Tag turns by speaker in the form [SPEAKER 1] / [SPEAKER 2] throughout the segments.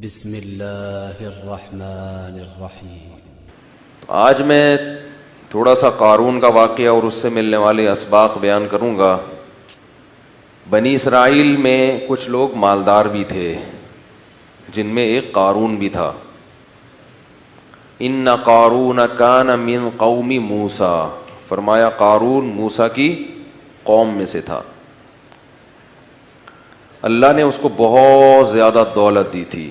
[SPEAKER 1] بسم اللہ الرحمن الرحیم۔
[SPEAKER 2] آج میں تھوڑا سا قارون کا واقعہ اور اس سے ملنے والے اسباق بیان کروں گا۔ بنی اسرائیل میں کچھ لوگ مالدار بھی تھے جن میں ایک قارون بھی تھا۔ ان قارون کان من قوم موسیٰ، فرمایا قارون موسیٰ کی قوم میں سے تھا۔ اللہ نے اس کو بہت زیادہ دولت دی تھی۔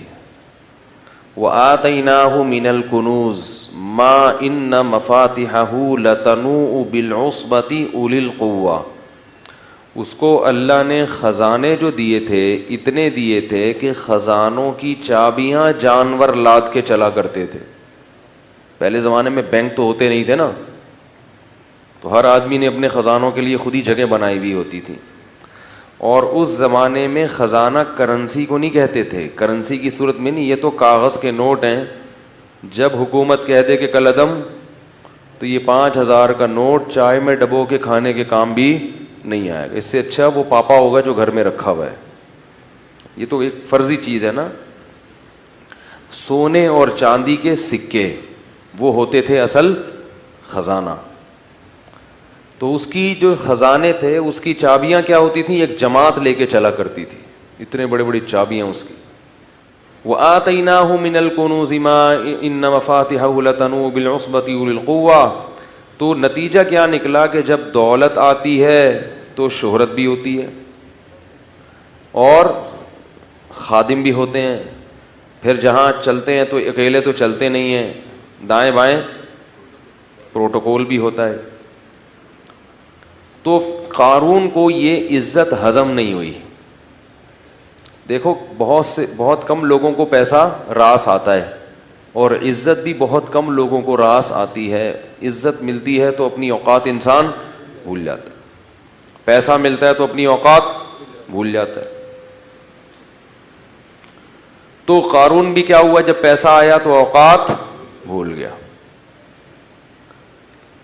[SPEAKER 2] وَآتَيْنَاهُ مِنَ الْكُنُوزِ مَا إِنَّ مَفَاتِحَهُ لَتَنُوءُ بِالْعُصْبَةِ أُولِي الْقُوَّةِ، اس کو اللہ نے خزانے جو دیے تھے اتنے دیے تھے کہ خزانوں کی چابیاں جانور لاد کے چلا کرتے تھے۔ پہلے زمانے میں بینک تو ہوتے نہیں تھے نا، تو ہر آدمی نے اپنے خزانوں کے لیے خود ہی جگہ بنائی ہوئی ہوتی تھی۔ اور اس زمانے میں خزانہ کرنسی کو نہیں کہتے تھے، کرنسی کی صورت میں نہیں، یہ تو کاغذ کے نوٹ ہیں۔ جب حکومت کہہ دے کہ کل عدم، تو یہ 5,000 کا نوٹ چائے میں ڈبو کے کھانے کے کام بھی نہیں آئے گا۔ اس سے اچھا وہ پاپا ہوگا جو گھر میں رکھا ہوا ہے۔ یہ تو ایک فرضی چیز ہے نا۔ سونے اور چاندی کے سکے وہ ہوتے تھے اصل خزانہ۔ تو اس کی جو خزانے تھے اس کی چابیاں کیا ہوتی تھیں، ایک جماعت لے کے چلا کرتی تھی، اتنے بڑے بڑی چابیاں اس کی۔ وَآتَيْنَاهُ مِنَ الْكُنُوزِ مَا إِنَّ مَفَاتِحَهُ لَتَنُوءُ بِالْعُصْبَةِ أُولِي الْقُوَّةِ، تو نتیجہ کیا نکلا کہ جب دولت آتی ہے تو شہرت بھی ہوتی ہے اور خادم بھی ہوتے ہیں۔ پھر جہاں چلتے ہیں تو اکیلے تو چلتے نہیں ہیں، دائیں بائیں پروٹوکول بھی ہوتا ہے۔ تو قارون کو یہ عزت ہضم نہیں ہوئی۔ دیکھو بہت کم لوگوں کو پیسہ راس آتا ہے اور عزت بھی بہت کم لوگوں کو راس آتی ہے۔ عزت ملتی ہے تو اپنی اوقات انسان بھول جاتا ہے، پیسہ ملتا ہے تو اپنی اوقات بھول جاتا ہے۔ تو قارون بھی کیا ہوا، جب پیسہ آیا تو اوقات بھول گیا۔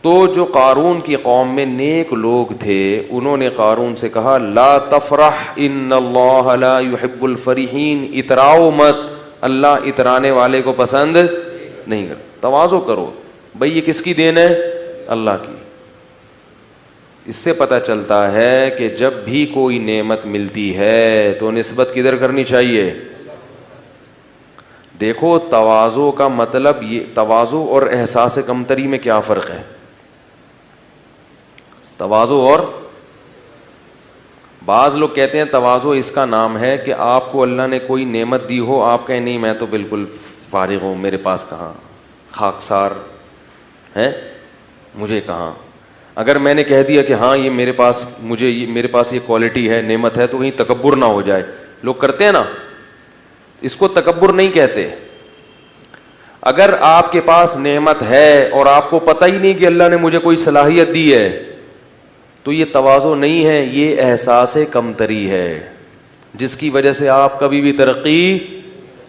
[SPEAKER 2] تو جو قارون کی قوم میں نیک لوگ تھے انہوں نے قارون سے کہا لا تفرح ان اللہ لا يحب الفرحین، اتراؤ مت، اللہ اترانے والے کو پسند نہیں کرتا۔ تواضع کرو، بھئی یہ کس کی دین ہے؟ اللہ کی۔ اس سے پتہ چلتا ہے کہ جب بھی کوئی نعمت ملتی ہے تو نسبت کدھر کرنی چاہیے؟ دیکھو تواضع کا مطلب یہ، تواضع اور احساس کمتری میں کیا فرق ہے؟ تواضع اور، بعض لوگ کہتے ہیں تواضع اس کا نام ہے کہ آپ کو اللہ نے کوئی نعمت دی ہو، آپ کہیں نہیں میں تو بالکل فارغ ہوں، میرے پاس کہاں، خاکسار ہے، مجھے کہاں۔ اگر میں نے کہہ دیا کہ ہاں یہ میرے پاس، میرے پاس یہ کوالٹی ہے، نعمت ہے، تو کہیں تکبر نہ ہو جائے۔ لوگ کرتے ہیں نا، اس کو تکبر نہیں کہتے۔ اگر آپ کے پاس نعمت ہے اور آپ کو پتہ ہی نہیں کہ اللہ نے مجھے کوئی صلاحیت دی ہے تو یہ تواضع نہیں ہے، یہ احساس کمتری ہے، جس کی وجہ سے آپ کبھی بھی ترقی،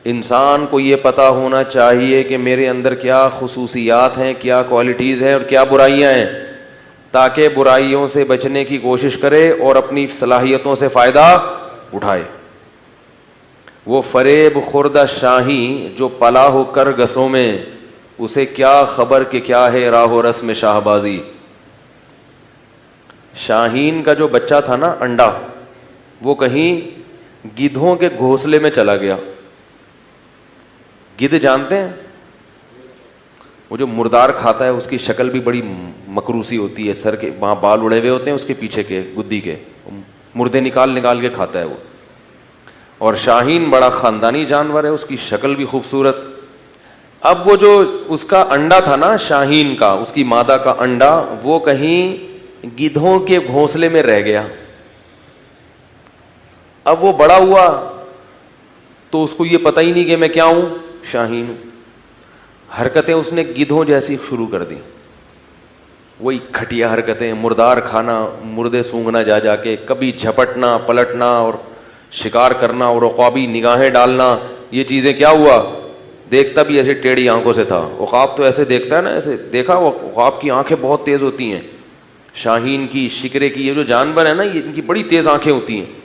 [SPEAKER 2] انسان کو یہ پتہ ہونا چاہیے کہ میرے اندر کیا خصوصیات ہیں، کیا کوالٹیز ہیں اور کیا برائیاں ہیں، تاکہ برائیوں سے بچنے کی کوشش کرے اور اپنی صلاحیتوں سے فائدہ اٹھائے۔ وہ فریب خوردہ شاہی جو پلا ہو کر گسوں میں، اسے کیا خبر کہ کیا ہے راہ و رسم شاہ بازی۔ شاہین کا جو بچہ تھا نا، انڈا، وہ کہیں گدھوں کے گھونسلے میں چلا گیا۔ گدھ جانتے ہیں؟ وہ جو مردار کھاتا ہے اس کی شکل بھی بڑی مکروسی ہوتی ہے، سر کے وہاں بال اڑے ہوئے ہوتے ہیں اس کے پیچھے کے گدی کے، مردے نکال کے کھاتا ہے وہ۔ اور شاہین بڑا خاندانی جانور ہے، اس کی شکل بھی خوبصورت۔ اب وہ جو اس کا انڈا تھا نا شاہین کا، اس کی مادہ کا انڈا، وہ کہیں گدھوں کے گھونسلے میں رہ گیا۔ اب وہ بڑا ہوا تو اس کو یہ پتہ ہی نہیں کہ میں کیا ہوں، شاہین ہوں۔ حرکتیں اس نے گدھوں جیسی شروع کر دی، وہی گھٹیا حرکتیں، مردار کھانا، مردے سونگنا جا کے، کبھی جھپٹنا پلٹنا اور شکار کرنا اور عقابی نگاہیں ڈالنا۔ یہ چیزیں کیا ہوا، دیکھتا بھی ایسے ٹیڑھی آنکھوں سے تھا۔ عقاب تو ایسے دیکھتا ہے نا، ایسے دیکھا، وہ عقاب کی آنکھیں بہت تیز ہوتی ہیں، شاہین کی، شکرے کی، یہ جو جانور ہیں نا، یہ ان کی بڑی تیز آنکھیں ہوتی ہیں۔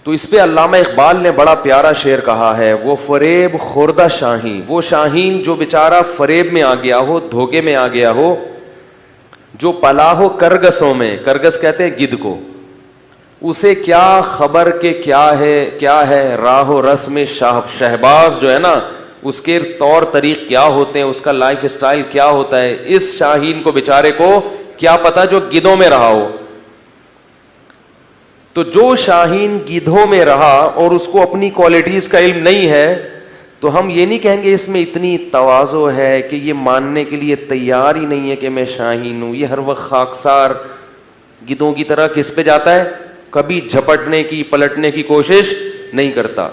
[SPEAKER 2] تو اس پہ علامہ اقبال نے بڑا پیارا شعر کہا ہے، وہ فریب خوردہ شاہین، وہ شاہین جو بیچارہ فریب میں آ گیا ہو، دھوکے میں آ گیا ہو، جو پلا ہو کرگسوں میں، کرگس کہتے ہیں گدھ کو، اسے کیا خبر کہ کیا ہے راہ و رسم شہباز جو ہے نا، اس کے طور طریق کیا ہوتے ہیں، اس کا لائف اسٹائل کیا ہوتا ہے، اس شاہین کو بیچارے کو کیا پتا جو گدھوں میں رہا ہو۔ تو جو شاہین گدھوں میں رہا اور اس کو اپنی کوالٹیز کا علم نہیں ہے، تو ہم یہ نہیں کہیں گے اس میں اتنی تواضع ہے کہ یہ ماننے کے لیے تیار ہی نہیں ہے کہ میں شاہین ہوں، یہ ہر وقت خاکسار گدھوں کی طرح کس پہ جاتا ہے، کبھی جھپٹنے کی پلٹنے کی کوشش نہیں کرتا۔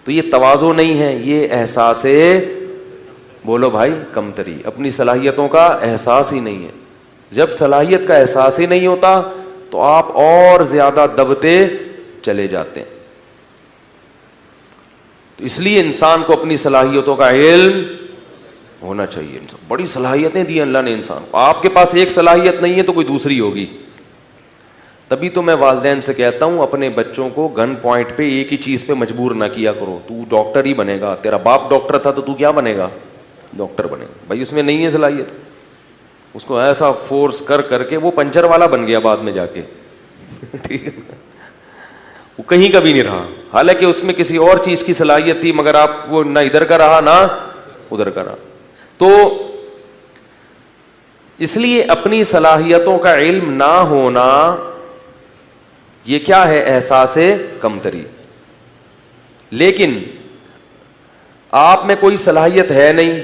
[SPEAKER 2] تو یہ تواضع نہیں ہے، یہ احساس ہے، بولو بھائی، کمتری، اپنی صلاحیتوں کا احساس ہی نہیں ہے۔ جب صلاحیت کا احساس ہی نہیں ہوتا تو آپ اور زیادہ دبتے چلے جاتے ہیں۔ تو اس لیے انسان کو اپنی صلاحیتوں کا علم ہونا چاہیے۔ بڑی صلاحیتیں دی اللہ نے انسان کو، آپ کے پاس ایک صلاحیت نہیں ہے تو کوئی دوسری ہوگی۔ تبھی تو میں والدین سے کہتا ہوں اپنے بچوں کو گن پوائنٹ پہ ایک ہی چیز پہ مجبور نہ کیا کرو، تو ڈاکٹر ہی بنے گا، تیرا باپ ڈاکٹر تھا تو کیا بنے گا، ڈاکٹر بنے گا۔ بھائی اس میں نہیں ہے صلاحیت، اس کو ایسا فورس کر کے وہ پنچر والا بن گیا بعد میں جا کے، ٹھیک ہے، وہ کہیں کا بھی نہیں رہا، حالانکہ اس میں کسی اور چیز کی صلاحیت تھی، مگر آپ وہ نہ ادھر کا رہا نہ ادھر کا رہا۔ تو اس لیے اپنی صلاحیتوں کا علم نہ ہونا یہ کیا ہے، احساس کمتری۔ لیکن آپ میں کوئی صلاحیت ہے نہیں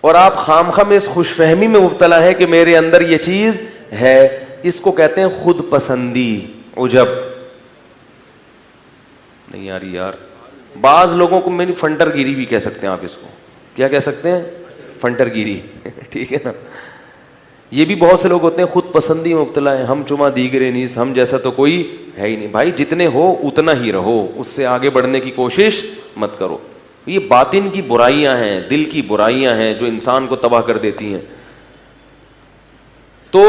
[SPEAKER 2] اور آپ خامخواہ میں اس خوش فہمی میں مبتلا ہے کہ میرے اندر یہ چیز ہے، اس کو کہتے ہیں خود پسندی، عجب۔ نہیں آ رہی یار، بعض لوگوں کو میں فنٹر گیری بھی کہہ سکتے ہیں، آپ اس کو کیا کہہ سکتے ہیں، فنٹر گیری، ٹھیک ہے نا۔ یہ بھی بہت سے لوگ ہوتے ہیں خود پسندی میں مبتلا ہیں، ہم چما دیگرے نیس، ہم جیسا تو کوئی ہے ہی نہیں۔ بھائی جتنے ہو اتنا ہی رہو، اس سے آگے بڑھنے کی کوشش مت کرو۔ یہ باطن کی برائیاں ہیں، دل کی برائیاں ہیں جو انسان کو تباہ کر دیتی ہیں۔ تو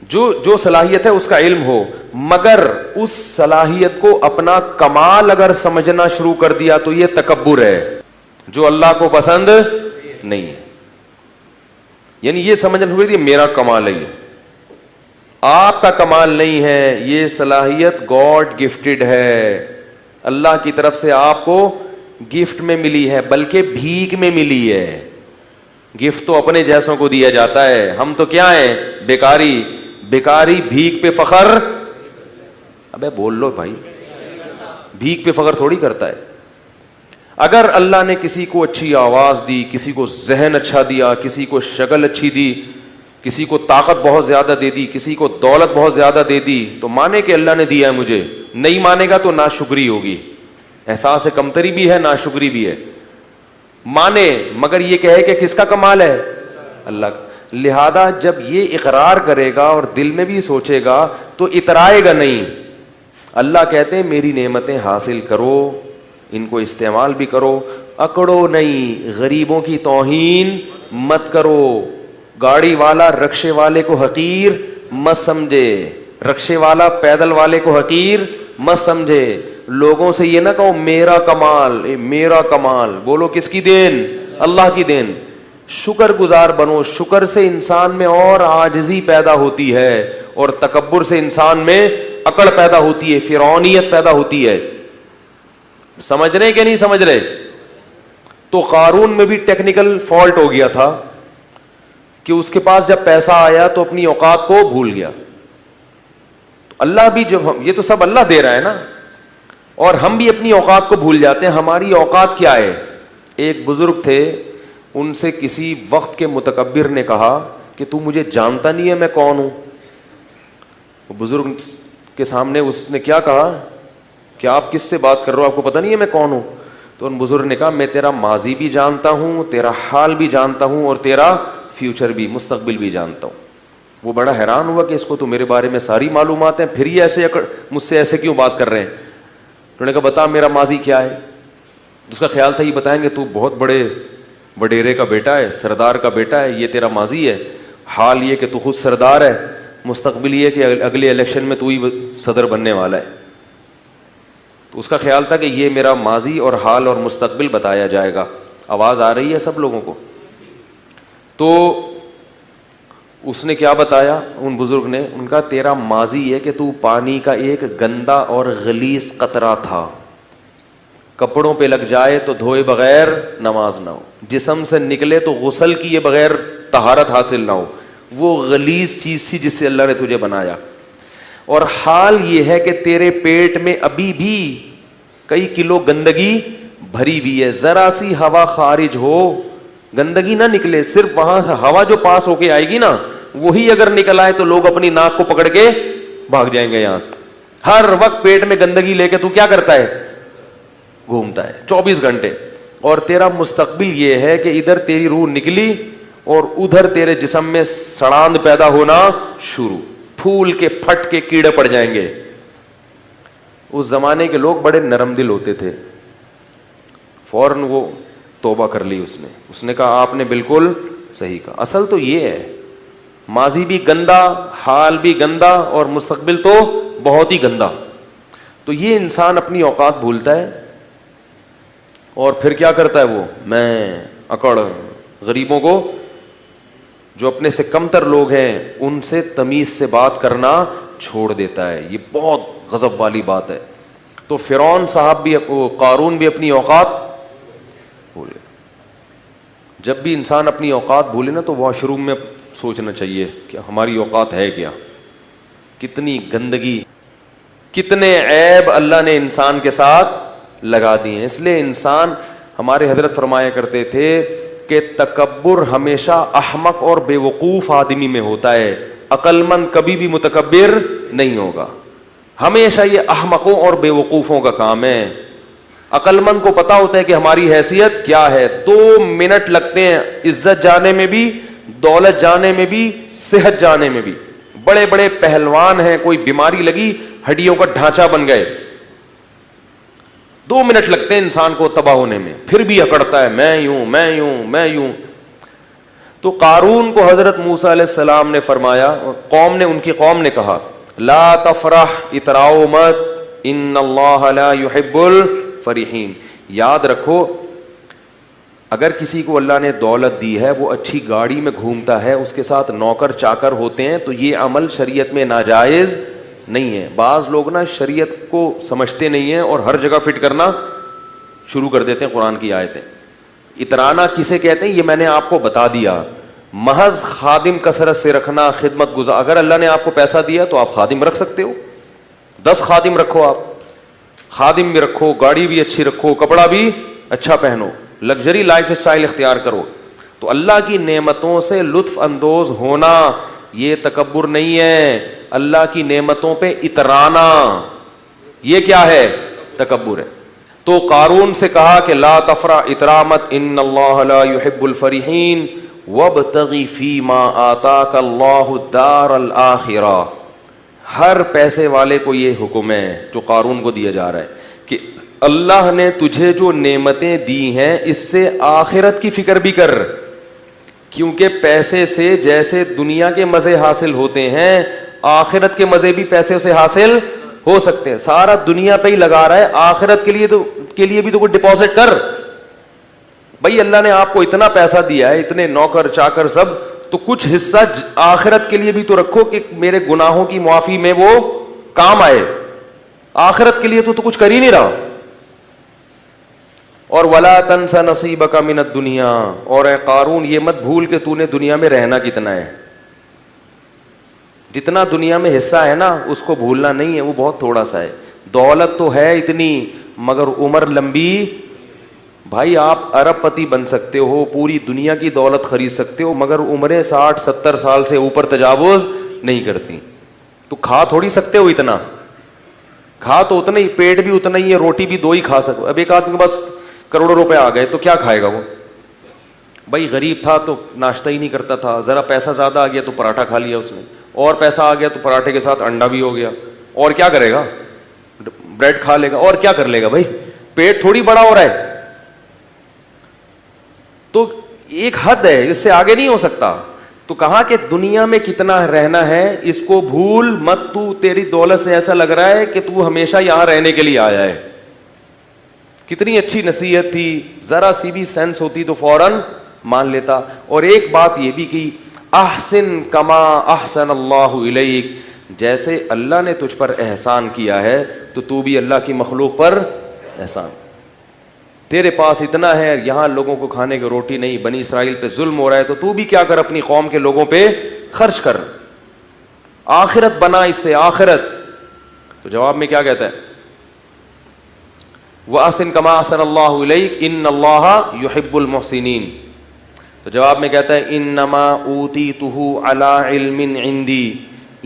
[SPEAKER 2] جو صلاحیت ہے اس کا علم ہو، مگر اس صلاحیت کو اپنا کمال اگر سمجھنا شروع کر دیا تو یہ تکبر ہے جو اللہ کو پسند نہیں ہے۔ یعنی یہ سمجھنا شروع کر دیا میرا کمال ہے، یہ آپ کا کمال نہیں ہے، یہ صلاحیت گاڈ گفٹڈ ہے، اللہ کی طرف سے آپ کو گفٹ میں ملی ہے، بلکہ بھیک میں ملی ہے۔ گفٹ تو اپنے جیسوں کو دیا جاتا ہے، ہم تو کیا ہیں، بیکاری، بیکاری بھیک پہ فخر، ابے بول لو بھائی، بھیک پہ فخر تھوڑی کرتا ہے۔ اگر اللہ نے کسی کو اچھی آواز دی، کسی کو ذہن اچھا دیا، کسی کو شکل اچھی دی، کسی کو طاقت بہت زیادہ دے دی، کسی کو دولت بہت زیادہ دے دی، تو مانے کہ اللہ نے دیا ہے مجھے، نہیں مانے گا تو ناشکری ہوگی، احساس کمتری بھی ہے، ناشکری بھی ہے۔ مانے مگر یہ کہے کہ کس کا کمال ہے، اللہ کا۔ لہذا جب یہ اقرار کرے گا اور دل میں بھی سوچے گا تو اترائے گا نہیں۔ اللہ کہتے ہیں میری نعمتیں حاصل کرو، ان کو استعمال بھی کرو، اکڑو نہیں، غریبوں کی توہین مت کرو، گاڑی والا رکشے والے کو حقیر مت سمجھے، رکشے والا پیدل والے کو حقیر مت سمجھے، لوگوں سے یہ نہ کہو میرا کمال، میرا کمال، بولو کس کی دین، اللہ کی دین۔ شکر گزار بنو، شکر سے انسان میں اور عاجزی پیدا ہوتی ہے، اور تکبر سے انسان میں اکڑ پیدا ہوتی ہے، فرعونیت پیدا ہوتی ہے۔ سمجھ رہے کہ نہیں سمجھ رہے؟ تو قارون میں بھی ٹیکنیکل فالٹ ہو گیا تھا کہ اس کے پاس جب پیسہ آیا تو اپنی اوقات کو بھول گیا۔ اللہ بھی جب یہ تو سب اللہ دے رہا ہے نا، اور ہم بھی اپنی اوقات کو بھول جاتے ہیں۔ ہماری اوقات کیا ہے؟ ایک بزرگ تھے، ان سے کسی وقت کے متکبر نے کہا کہ تو مجھے جانتا نہیں ہے میں کون ہوں۔ وہ بزرگ کے سامنے اس نے کیا کہا کہ آپ کس سے بات کر رہے ہو، آپ کو پتہ نہیں ہے میں کون ہوں؟ تو ان بزرگ نے کہا میں تیرا ماضی بھی جانتا ہوں، تیرا حال بھی جانتا ہوں، اور تیرا فیوچر بھی، مستقبل بھی جانتا ہوں۔ وہ بڑا حیران ہوا کہ اس کو تو میرے بارے میں ساری معلومات ہیں، پھر یہ ایسے مجھ سے ایسے کیوں بات کر رہے ہیں؟ انہوں نے کہا بتا میرا ماضی کیا ہے۔ اس کا خیال تھا یہ بتائیں گے تو بہت بڑے وڈیرے کا بیٹا ہے، سردار کا بیٹا ہے، یہ تیرا ماضی ہے۔ حال یہ کہ تو خود سردار ہے، مستقبل یہ کہ اگلے الیکشن میں تو ہی صدر بننے والا ہے. تو اس کا خیال تھا کہ یہ میرا ماضی اور حال اور مستقبل بتایا جائے گا. آواز آ رہی ہے سب لوگوں کو؟ تو اس نے کیا بتایا ان بزرگ نے؟ ان کا تیرا ماضی ہے کہ تو پانی کا ایک گندا اور غلیظ قطرہ تھا, کپڑوں پہ لگ جائے تو دھوئے بغیر نماز نہ ہو, جسم سے نکلے تو غسل کیے بغیر طہارت حاصل نہ ہو. وہ غلیظ چیز تھی جس سے اللہ نے تجھے بنایا. اور حال یہ ہے کہ تیرے پیٹ میں ابھی بھی کئی کلو گندگی بھری ہوئی ہے, ذرا سی ہوا خارج ہو گندگی نہ نکلے, صرف وہاں ہوا جو پاس ہو کے آئے گی نا وہی اگر نکل آئے تو لوگ اپنی ناک کو پکڑ کے بھاگ جائیں گے یہاں سے. ہر وقت پیٹ میں گندگی لے کے تو کیا کرتا ہے؟ گھومتا ہے 24 گھنٹے. اور تیرا مستقبل یہ ہے کہ ادھر تیری روح نکلی اور ادھر تیرے جسم میں سڑاند پیدا ہونا شروع, پھول کے پھٹ کے کیڑے پڑ جائیں گے. اس زمانے کے لوگ بڑے نرم دل ہوتے تھے, فوراً وہ توبہ کر لی. اس نے کہا آپ نے بالکل صحیح کہا. اصل تو یہ ہے ماضی بھی گندا, حال بھی گندا اور مستقبل تو بہت ہی گندا. تو یہ انسان اپنی اوقات بھولتا ہے اور پھر کیا کرتا ہے وہ میں اکڑ, غریبوں کو جو اپنے سے کمتر لوگ ہیں ان سے تمیز سے بات کرنا چھوڑ دیتا ہے. یہ بہت غضب والی بات ہے. تو فرعون صاحب بھی, قارون بھی اپنی اوقات بھولے. جب بھی انسان اپنی اوقات بھولے نا تو واش روم میں سوچنا چاہیے کہ ہماری اوقات ہے کیا, کتنی گندگی, کتنے عیب اللہ نے انسان کے ساتھ لگا دیے ہیں. اس لیے انسان, ہمارے حضرت فرمایا کرتے تھے کہ تکبر ہمیشہ احمق اور بے وقوف آدمی میں ہوتا ہے, عقل مند کبھی بھی متکبر نہیں ہوگا. ہمیشہ یہ احمقوں اور بے وقوفوں کا کام ہے. عقل مند کو پتا ہوتا ہے کہ ہماری حیثیت کیا ہے. 2 منٹ لگتے ہیں عزت جانے میں بھی, دولت جانے میں بھی, صحت جانے میں بھی. بڑے بڑے پہلوان ہیں, کوئی بیماری لگی ہڈیوں کا ڈھانچہ بن گئے, 2 منٹ لگتے ہیں انسان کو تباہ ہونے میں, پھر بھی اکڑتا ہے میں یوں میں یوں میں یوں. تو قارون کو حضرت موسیٰ علیہ السلام نے فرمایا, ان کی قوم نے کہا لا تفرح, اتراؤ مت, ان اللہ لا يحب الفرحین. یاد رکھو اگر کسی کو اللہ نے دولت دی ہے, وہ اچھی گاڑی میں گھومتا ہے, اس کے ساتھ نوکر چاکر ہوتے ہیں, تو یہ عمل شریعت میں ناجائز نہیں ہے. بعض لوگ نا شریعت کو سمجھتے نہیں ہیں اور ہر جگہ فٹ کرنا شروع کر دیتے ہیں قرآن کی آیتیں. اترانا کسے کہتے ہیں یہ میں نے آپ کو بتا دیا. محض خادم کثرت سے رکھنا, خدمت گزار. اگر اللہ نے آپ کو پیسہ دیا تو آپ خادم رکھ سکتے ہو, 10 خادم رکھو, آپ خادم بھی رکھو, گاڑی بھی اچھی رکھو, کپڑا بھی اچھا پہنو, لگژری لائف اسٹائل اختیار کرو. تو اللہ کی نعمتوں سے لطف اندوز ہونا یہ تکبر نہیں ہے, اللہ کی نعمتوں پہ اترانا یہ کیا ہے؟ تکبر ہے. تو قارون سے کہا کہ لا تفرح, اترامت, ان اللہ لا يحب الفرحین, وابتغی فیما آتاک اللہ الدار الآخرہ. ہر پیسے والے کو یہ حکم ہے جو قارون کو دیا جا رہا ہے کہ اللہ نے تجھے جو نعمتیں دی ہیں اس سے آخرت کی فکر بھی کر, کیونکہ پیسے سے جیسے دنیا کے مزے حاصل ہوتے ہیں آخرت کے مزے بھی پیسے سے حاصل ہو سکتے ہیں. سارا دنیا پہ ہی لگا رہا ہے, آخرت کے لیے بھی تو کوئی ڈپازٹ کر. بھائی اللہ نے آپ کو اتنا پیسہ دیا ہے, اتنے نوکر چاکر سب, تو کچھ حصہ آخرت کے لیے بھی تو رکھو کہ میرے گناہوں کی معافی میں وہ کام آئے. آخرت کے لیے تو کچھ کر ہی نہیں رہا. اور وَلَا تَنْسَ نَصِيبَكَ مِنَ الدُّنْيَا, اور اے قارون یہ مت بھول کہ تو نے دنیا میں رہنا کتنا ہے. جتنا دنیا میں حصہ ہے نا اس کو بھولنا نہیں ہے, وہ بہت تھوڑا سا ہے. دولت تو ہے اتنی مگر عمر لمبی. بھائی آپ ارب پتی بن سکتے ہو, پوری دنیا کی دولت خرید سکتے ہو, مگر عمریں 60-70 سال سے اوپر تجاوز نہیں کرتی. تو کھا تھوڑی سکتے ہو اتنا, کھا تو اتنا ہی, پیٹ بھی اتنا ہی ہے, روٹی بھی 2 ہی کھا سکو. اب ایک آدمی کے پاس کروڑوں روپے آ گئے تو کیا کھائے گا وہ؟ بھائی غریب تھا تو ناشتہ ہی نہیں کرتا تھا, ذرا پیسہ زیادہ آ گیا تو پراٹھا کھا لیا اس نے, اور پیسہ آ گیا تو پراٹھے کے ساتھ انڈا بھی ہو گیا, اور کیا کرے گا؟ بریڈ کھا لے گا, اور کیا کر لے گا؟ بھائی پیٹ تھوڑی بڑا ہو رہا ہے. تو ایک حد ہے, اس سے آگے نہیں ہو سکتا. تو کہا کہ دنیا میں کتنا رہنا ہے اس کو بھول مت, تو تیری دولت سے ایسا لگ رہا ہے کہ تو ہمیشہ یہاں رہنے کے لیے آیا ہے. کتنی اچھی نصیحت تھی, ذرا سی بھی سینس ہوتی تو فوراً مان لیتا. اور ایک بات یہ بھی کی, احسن کما احسن اللہ الیک, جیسے اللہ نے تجھ پر احسان کیا ہے تو بھی اللہ کی مخلوق پر احسان. تیرے پاس اتنا ہے, یہاں لوگوں کو کھانے کی روٹی نہیں, بنی اسرائیل پہ ظلم ہو رہا ہے, تو بھی کیا کر, اپنی قوم کے لوگوں پہ خرچ کر, آخرت بنا اس سے آخرت. تو جواب میں کیا کہتا ہے, وَأَحْسِن كَمَا أَحْسَنَ اللَّهُ إِلَيْكَ إِنَّ اللَّهَ يُحِبُّ الْمُحْسِنِينَ. تو جواب میں کہتا ہے انما اوتیتہ علی علم عندی,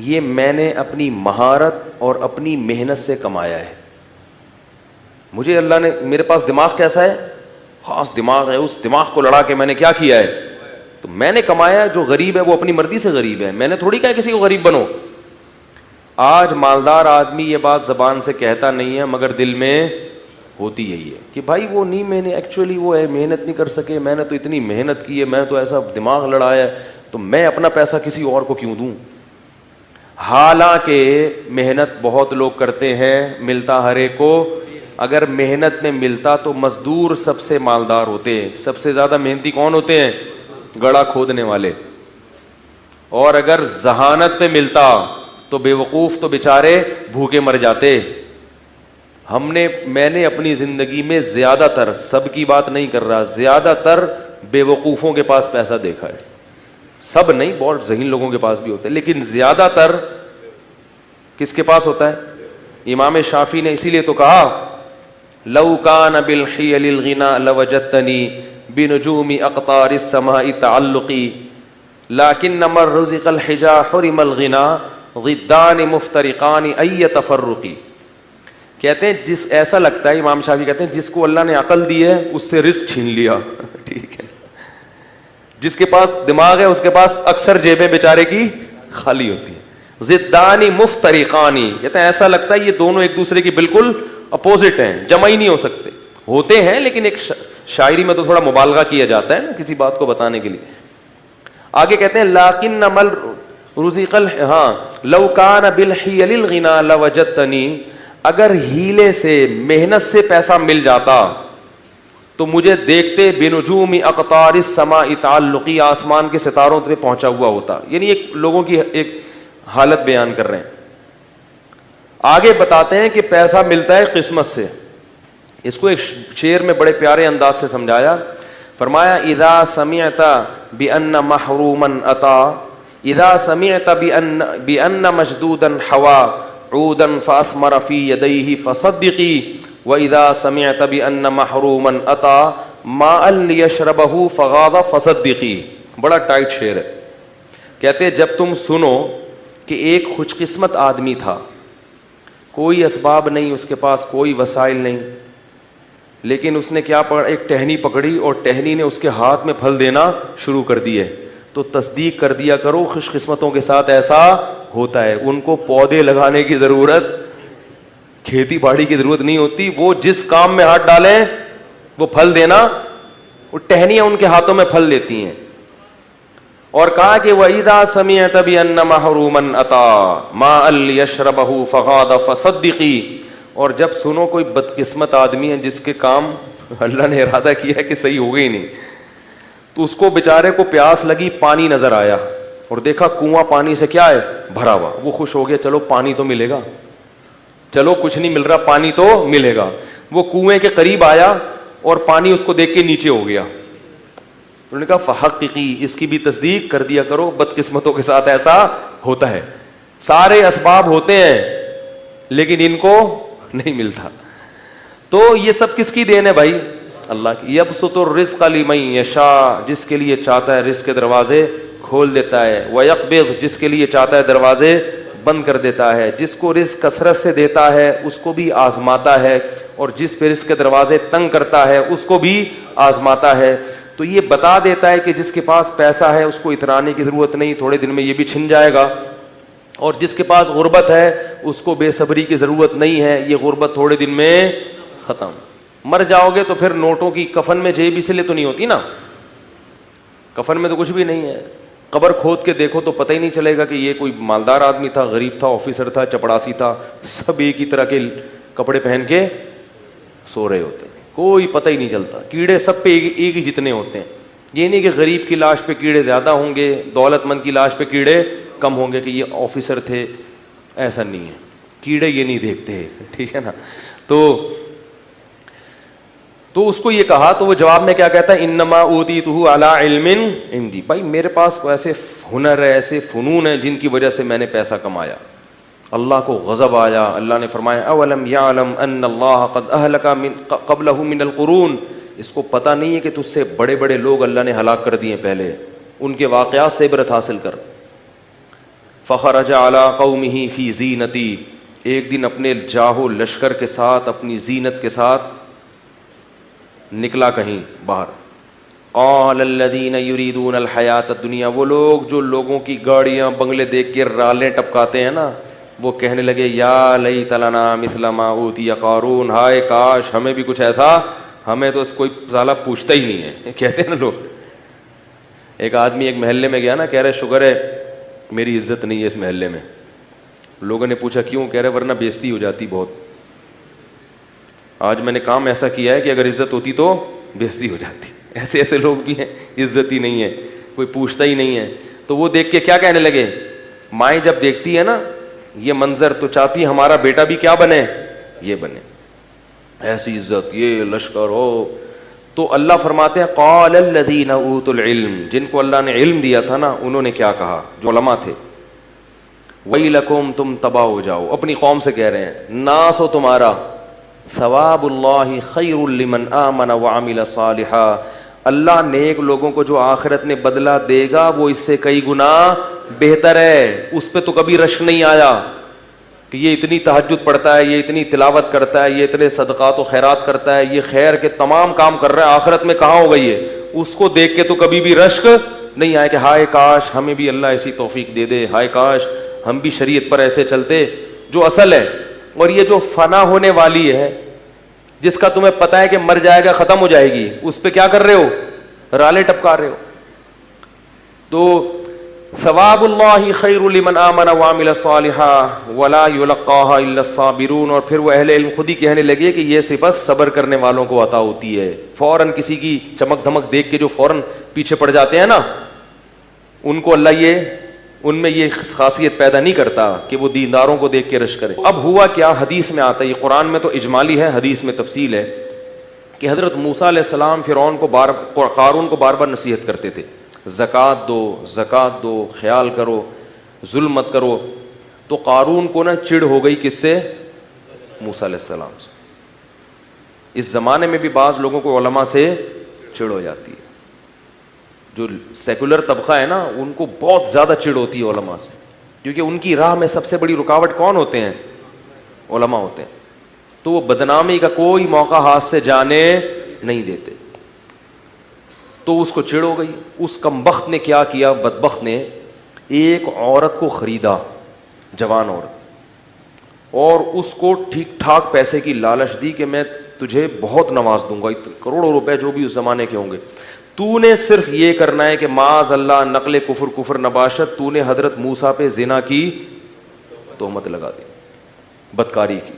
[SPEAKER 2] یہ میں نے اپنی مہارت اور اپنی محنت سے کمایا ہے. مجھے اللہ نے, میرے پاس دماغ کیسا ہے, خاص دماغ ہے, اس دماغ کو لڑا کے میں نے کیا کیا ہے, تو میں نے کمایا ہے. جو غریب ہے وہ اپنی مرضی سے غریب ہے, میں نے تھوڑی کہا کسی کو غریب بنو. آج مالدار آدمی یہ بات زبان سے کہتا نہیں ہے مگر دل میں ہوتی یہی ہے کہ بھائی وہ نہیں, میں نے ایکچولی وہ ہے محنت نہیں کر سکے, میں نے تو اتنی محنت کی ہے, میں تو ایسا دماغ لڑایا ہے, تو میں اپنا پیسہ کسی اور کو کیوں دوں. حالانکہ محنت بہت لوگ کرتے ہیں, ملتا ہر ایک کو. اگر محنت میں ملتا تو مزدور سب سے مالدار ہوتے ہیں. سب سے زیادہ محنتی کون ہوتے ہیں, گڑھا کھودنے والے. اور اگر ذہانت میں ملتا تو بے وقوف تو بیچارے بھوکے مر جاتے. میں نے اپنی زندگی میں زیادہ تر, سب کی بات نہیں کر رہا, زیادہ تر بے وقوفوں کے پاس پیسہ دیکھا ہے. سب نہیں, بہت ذہین لوگوں کے پاس بھی ہوتا ہے, لیکن زیادہ تر کس کے پاس ہوتا ہے. امام شافعی نے اسی لیے تو کہا لو کان بالحیل الغنا لوجدتنی بنجوم اقطار السماء تعلقی لكن من رزق الحجا حرم الغنا ضدان مفترقان ای تفرقی. کہتے ہیں جس, ایسا لگتا ہے, امام شافعی کہتے ہیں جس کو اللہ نے عقل دی ہے اس سے رزق چھین لیا. ٹھیک ہے, جس کے پاس دماغ ہے اس کے پاس اکثر جیبیں بیچارے کی خالی ہوتی ہیں. ضدان مفترقانی, کہتے ہیں ایسا لگتا ہے یہ دونوں ایک دوسرے کی بالکل اپوزٹ ہیں, جمع ہی نہیں ہو سکتے. ہوتے ہیں لیکن ایک شاعری میں تو تھوڑا مبالغہ کیا جاتا ہے نا کسی بات کو بتانے کے لیے. آگے کہتے ہیں لاکن مل رزق لو کان بالحیل الغنا لوجدتنی, اگر ہیلے سے محنت سے پیسہ مل جاتا تو مجھے دیکھتے بنجوم اقطار السماء تعلقی, آسمان کے ستاروں پہ پہنچا ہوا ہوتا. یعنی ایک لوگوں کی ایک حالت بیان کر رہے ہیں. آگے بتاتے ہیں کہ پیسہ ملتا ہے قسمت سے. اس کو ایک شعر میں بڑے پیارے انداز سے سمجھایا, فرمایا اذا سمعت بان محروما اتا, اذا سمعت بان مشدودا حوا عودا فاثمر في يديه فصدقي واذا سمعت بان محروما اتى ماء ليشربه فغاض فصدقي. بڑا ٹائٹ شعر ہے. کہتے جب تم سنو کہ ایک خوش قسمت آدمی تھا, کوئی اسباب نہیں اس کے پاس, کوئی وسائل نہیں, لیکن اس نے کیا پکڑا, ایک ٹہنی پکڑی اور ٹہنی نے اس کے ہاتھ میں پھل دینا شروع کر دیے, تو تصدیق کر دیا کرو خوش قسمتوں کے ساتھ ایسا ہوتا ہے. ان کو پودے لگانے کی ضرورت, کھیتی باڑی کی ضرورت نہیں ہوتی, وہ جس کام میں ہاتھ ڈالیں وہ پھل دینا, وہ ٹہنیاں ان کے ہاتھوں میں پھل دیتی ہیں. اور کہا کہ وَإِذَا سَمِعْتَ بِأَنَّ مَحْرُومًا أَتَى مَاءً لِيَشْرَبَهُ فَغَاضَ فَصَدِّقِي. اور جب سنو کوئی بدقسمت آدمی ہے جس کے کام اللہ نے ارادہ کیا ہے کہ صحیح ہو گئی نہیں, تو اس کو بیچارے کو پیاس لگی, پانی نظر آیا اور دیکھا کنواں پانی سے کیا ہے بھرا ہوا, وہ خوش ہو گیا, چلو پانی تو ملے گا, چلو کچھ نہیں مل رہا پانی تو ملے گا. وہ کنویں کے قریب آیا اور پانی اس کو دیکھ کے نیچے ہو گیا. انہوں نے کہا فحققی, اس کی بھی تصدیق کر دیا کرو, بدقسمتوں کے ساتھ ایسا ہوتا ہے. سارے اسباب ہوتے ہیں لیکن ان کو نہیں ملتا. تو یہ سب کس کی دین ہے بھائی, اللہ کی. یبسط الرزق لمن یشاء, جس کے لیے چاہتا ہے رزق کے دروازے کھول دیتا ہے, ویقبض, جس کے لیے چاہتا ہے دروازے بند کر دیتا ہے. جس کو رزق کثرت سے دیتا ہے اس کو بھی آزماتا ہے, اور جس پہ رزق کے دروازے تنگ کرتا ہے اس کو بھی آزماتا ہے. تو یہ بتا دیتا ہے کہ جس کے پاس پیسہ ہے اس کو اترانے کی ضرورت نہیں, تھوڑے دن میں یہ بھی چھن جائے گا. اور جس کے پاس غربت ہے اس کو بے صبری کی ضرورت نہیں ہے, یہ غربت تھوڑے دن میں ختم. مر جاؤ گے تو پھر نوٹوں کی کفن میں جیب اس لیے تو نہیں ہوتی نا, کفن میں تو کچھ بھی نہیں ہے, قبر کھود کے دیکھو تو پتہ ہی نہیں چلے گا کہ یہ کوئی مالدار آدمی تھا, غریب تھا, آفیسر تھا, چپڑاسی تھا, سب ایک ہی طرح کے کپڑے پہن کے سو رہے ہوتے ہیں, کوئی پتہ ہی نہیں چلتا. کیڑے سب پہ ایک ہی جتنے ہوتے ہیں. یہ نہیں کہ غریب کی لاش پہ کیڑے زیادہ ہوں گے, دولت مند کی لاش پہ کیڑے کم ہوں گے کہ یہ آفیسر تھے, ایسا نہیں ہے. کیڑے یہ نہیں دیکھتے, ٹھیک ہے نا. تو اس کو یہ کہا تو وہ جواب میں کیا کہتا ہے, انما اوتیتہ علی علم عندی, بھائی میرے پاس ایسے ہنر ہے, ایسے فنون ہیں جن کی وجہ سے میں نے پیسہ کمایا. اللہ کو غضب آیا, اللہ نے فرمایا اولم یعلم ان اللہ قد اہلک قبلہ من القرون, اس کو پتہ نہیں ہے کہ تجھ سے بڑے بڑے لوگ اللہ نے ہلاک کر دیے پہلے, ان کے واقعات سے عبرت حاصل کر. فخرج علی قومہ فی زینتی, ایک دن اپنے جاہو لشکر کے ساتھ, اپنی زینت کے ساتھ نکلا کہیں باہر. قال الذین یریدون الحیات الدنیا, وہ لوگ جو لوگوں کی گاڑیاں بنگلے دیکھ کے رالیں ٹپکاتے ہیں نا, وہ کہنے لگے یا لیت لنا مثل ما اوتی قارون, ہائے کاش ہمیں بھی کچھ ایسا, ہمیں تو کوئی سالہ پوچھتا ہی نہیں ہے, کہتے ہیں نا لوگ. ایک آدمی ایک محلے میں گیا نا, کہہ رہے شکر ہے میری عزت نہیں ہے اس محلے میں. لوگوں نے پوچھا کیوں, کہہ رہے ورنہ بےزتی ہو جاتی بہت, آج میں نے کام ایسا کیا ہے کہ اگر عزت ہوتی تو بےزتی ہو جاتی. ایسے ایسے لوگ بھی ہیں, عزت ہی نہیں ہے, کوئی پوچھتا ہی نہیں ہے. تو وہ دیکھ کے کیا کہنے لگے, مائیں جب دیکھتی ہے نا یہ منظر تو چاہتی ہمارا بیٹا بھی کیا بنے, یہ بنے, ایسی عزت, یہ لشکر ہو. تو اللہ فرماتے ہیں قال الذین اوتوا العلم, جن کو اللہ نے علم دیا تھا نا, انہوں نے کیا کہا, جو علماء تھے, ویلکم, تم تباہ ہو جاؤ. اپنی قوم سے کہہ رہے ہیں, ناس ہو تمہارا, ثواب اللہ خیر لمن آمن وعمل صالحا, اللہ نیک لوگوں کو جو آخرت میں بدلہ دے گا وہ اس سے کئی گنا بہتر ہے. اس پہ تو کبھی رشک نہیں آیا کہ یہ اتنی تہجد پڑھتا ہے, یہ اتنی تلاوت کرتا ہے, یہ اتنے صدقات و خیرات کرتا ہے, یہ خیر کے تمام کام کر رہا ہے, آخرت میں کہاں ہو گئی ہے. اس کو دیکھ کے تو کبھی بھی رشک نہیں آیا کہ ہائے کاش ہمیں بھی اللہ ایسی توفیق دے دے, ہائے کاش ہم بھی شریعت پر ایسے چلتے. جو اصل ہے, اور یہ جو فنا ہونے والی ہے, جس کا تمہیں پتہ ہے کہ مر جائے گا, ختم ہو جائے گی, اس پہ کیا کر رہے ہو, رالے ٹپکا رہے ہو. تو ثواب اللہ خیر لمن آمن وعمل صالحا ولا یلقاها الا الصابرون. اور پھر وہ اہل علم خود ہی کہنے لگے کہ یہ صفت صبر کرنے والوں کو عطا ہوتی ہے. فوراً کسی کی چمک دھمک دیکھ کے جو فوراً پیچھے پڑ جاتے ہیں نا, ان کو اللہ ان میں یہ خاصیت پیدا نہیں کرتا کہ وہ دینداروں کو دیکھ کے رشک کرے. اب ہوا کیا, حدیث میں آتا ہے, یہ قرآن میں تو اجمالی ہے, حدیث میں تفصیل ہے, کہ حضرت موسیٰ علیہ السلام فرعون کو قارون کو بار بار نصیحت کرتے تھے, زکوٰۃ دو, زکوٰۃ دو, خیال کرو, ظلم مت کرو. تو قارون کو نا چڑ ہو گئی کس سے, موسیٰ علیہ السلام سے. اس زمانے میں بھی بعض لوگوں کو علماء سے چڑ ہو جاتی ہے. جو سیکولر طبقہ ہے نا, ان کو بہت زیادہ چڑ ہوتی ہے علماء سے, کیونکہ ان کی راہ میں سب سے بڑی رکاوٹ کون ہوتے ہیں, علماء ہوتے ہیں. تو وہ بدنامی کا کوئی موقع ہاتھ سے جانے نہیں دیتے. تو اس کو چڑ ہو گئی. اس کمبخت نے کیا کیا, بدبخت نے ایک عورت کو خریدا, جوان عورت, اور اس کو ٹھیک ٹھاک پیسے کی لالچ دی کہ میں تجھے بہت نواز دوں گا, کروڑوں روپے جو بھی اس زمانے کے ہوں گے, تو نے صرف یہ کرنا ہے کہ معاذ اللہ نقل کفر نباشت, تو نے حضرت موسیٰ پہ زنا کی تہمت لگا دی, بدکاری کی.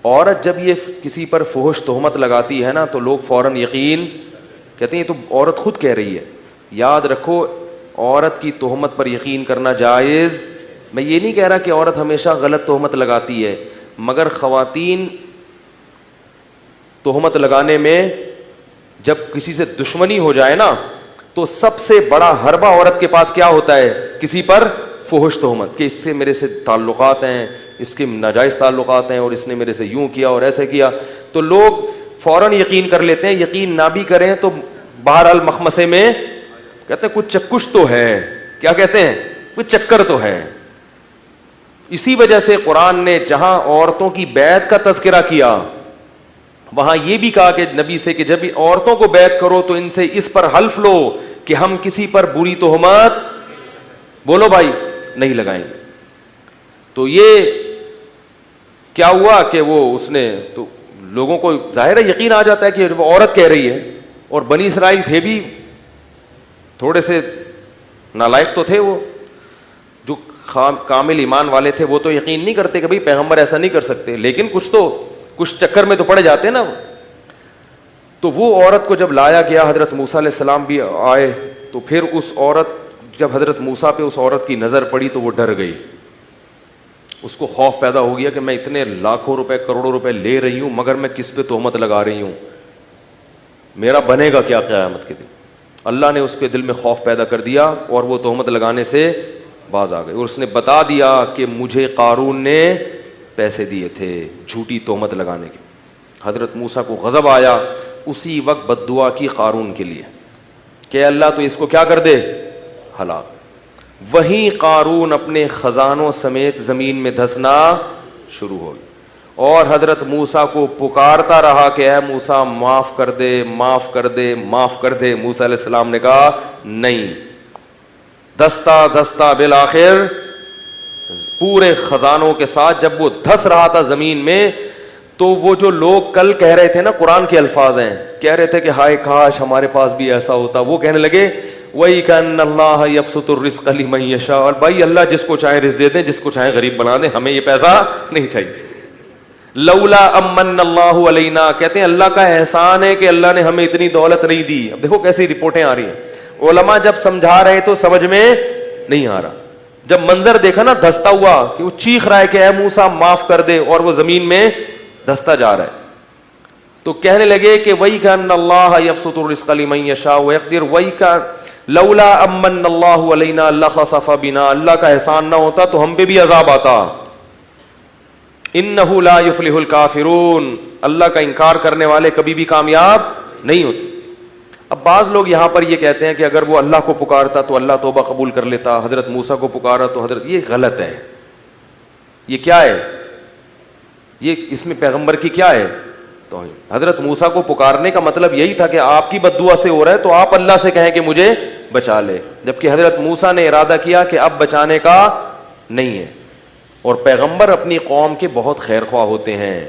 [SPEAKER 2] عورت جب یہ کسی پر فحش تہمت لگاتی ہے نا, تو لوگ فوراً یقین کہتے ہیں یہ تو عورت خود کہہ رہی ہے. یاد رکھو, عورت کی تہمت پر یقین کرنا جائز. میں یہ نہیں کہہ رہا کہ عورت ہمیشہ غلط تہمت لگاتی ہے, مگر خواتین تہمت لگانے میں جب کسی سے دشمنی ہو جائے نا, تو سب سے بڑا حربہ عورت کے پاس کیا ہوتا ہے, کسی پر فحش تہمت, کہ اس سے میرے سے تعلقات ہیں, اس کے ناجائز تعلقات ہیں, اور اس نے میرے سے یوں کیا اور ایسے کیا. تو لوگ فوراً یقین کر لیتے ہیں. یقین نہ بھی کریں تو بہرحال مخمسے میں کہتے ہیں کچھ چکش تو ہے. کیا کہتے ہیں, کچھ چکر تو ہے. اسی وجہ سے قرآن نے جہاں عورتوں کی بیعت کا تذکرہ کیا, وہاں یہ بھی کہا کہ نبی سے کہ جب عورتوں کو بیعت کرو تو ان سے اس پر حلف لو کہ ہم کسی پر بری تہمت, بولو بھائی, نہیں لگائیں گے. تو یہ کیا ہوا کہ وہ اس نے, تو لوگوں کو ظاہر ہے یقین آ جاتا ہے کہ وہ عورت کہہ رہی ہے, اور بنی اسرائیل تھے بھی تھوڑے سے نالائق تو تھے وہ جو کامل ایمان والے تھے، وہ تو یقین نہیں کرتے کہ بھئی پیغمبر ایسا نہیں کر سکتے، لیکن کچھ چکر میں تو پڑے جاتے ہیں نا. تو وہ عورت کو جب لایا گیا، حضرت موسیٰ علیہ السلام بھی آئے، تو پھر اس عورت، جب حضرت موسیٰ پہ اس عورت کی نظر پڑی تو وہ ڈر گئی. اس کو خوف پیدا ہو گیا کہ میں اتنے لاکھوں روپے کروڑوں روپے لے رہی ہوں، مگر میں کس پہ تہمت لگا رہی ہوں، میرا بنے گا کیا قیامت کے دن. اللہ نے اس کے دل میں خوف پیدا کر دیا اور وہ تہمت لگانے سے باز آ گئے، اور اس نے بتا دیا کہ مجھے قارون نے پیسے دیے تھے جھوٹی تہمت لگانے کے. حضرت موسیٰ کو غضب آیا، اسی وقت بد دعا کی قارون کے لیے کہ اللہ تو اس کو کیا کر دے، ہلاک. وہیں قارون اپنے خزانوں سمیت زمین میں دھسنا شروع ہو گیا، اور حضرت موسیٰ کو پکارتا رہا کہ اے موسیٰ معاف کر دے، معاف کر دے، معاف کر دے. موسیٰ علیہ السلام نے کہا نہیں. دستہ دستہ بالآخر پورے خزانوں کے ساتھ جب وہ دھس رہا تھا زمین میں، تو وہ جو لوگ کل کہہ رہے تھے نا، قرآن کے الفاظ ہیں، کہہ رہے تھے کہ ہائے کاش ہمارے پاس بھی ایسا ہوتا، وہ کہنے لگے وہی کَأَنَّ اللَّهَ يَبْسُطُ الرِّزْقَ لِمَن يَشَاءُ. اور بھائی اللہ جس کو چاہے رزق دے دیں، جس کو چاہے غریب بنا دیں، ہمیں یہ پیسہ نہیں چاہیے. لولا امن اللہ علینا، کہتے ہیں اللہ کا احسان ہے کہ اللہ نے ہمیں اتنی دولت نہیں دی. اب دیکھو کیسی رپورٹیں آ رہی ہیں، علماء جب سمجھا رہے تو سمجھ میں نہیں آ رہا، جب منظر دیکھا نا دھستا ہوا کہ وہ چیخ رہا ہے کہ اے موسیٰ معاف کر دے، اور وہ زمین میں دھستا جا رہا ہے، تو کہنے لگے کہ وہی کَأَنَّ اللَّهَ يَبْسُطُ الرِّزْقَ لِمَن يَشَاءُ وَيَقْدِرُ وہی کا لولا امن اللہ علینا لخسف بنا، اللہ کا احسان نہ ہوتا تو ہم پہ بھی عذاب آتا. انہ لا یفلح الکافرون، اللہ کا انکار کرنے والے کبھی بھی کامیاب نہیں ہوتے. اب بعض لوگ یہاں پر یہ کہتے ہیں کہ اگر وہ اللہ کو پکارتا تو اللہ توبہ قبول کر لیتا، حضرت موسیٰ کو پکارا تو حضرت، یہ غلط ہے. یہ کیا ہے، یہ اس میں پیغمبر کی کیا ہے توہین. حضرت موسیٰ کو پکارنے کا مطلب یہی تھا کہ آپ کی بد دعا سے ہو رہا ہے تو آپ اللہ سے کہیں کہ مجھے بچا لے، جبکہ حضرت موسیٰ نے ارادہ کیا کہ اب بچانے کا نہیں ہے. اور پیغمبر اپنی قوم کے بہت خیر خواہ ہوتے ہیں،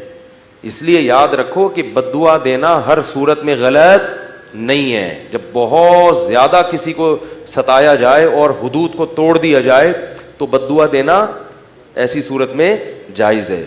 [SPEAKER 2] اس لیے یاد رکھو کہ بد دعا دینا ہر صورت میں غلط نہیں ہے. جب بہت زیادہ کسی کو ستایا جائے اور حدود کو توڑ دیا جائے تو بد دعا دینا ایسی صورت میں جائز ہے.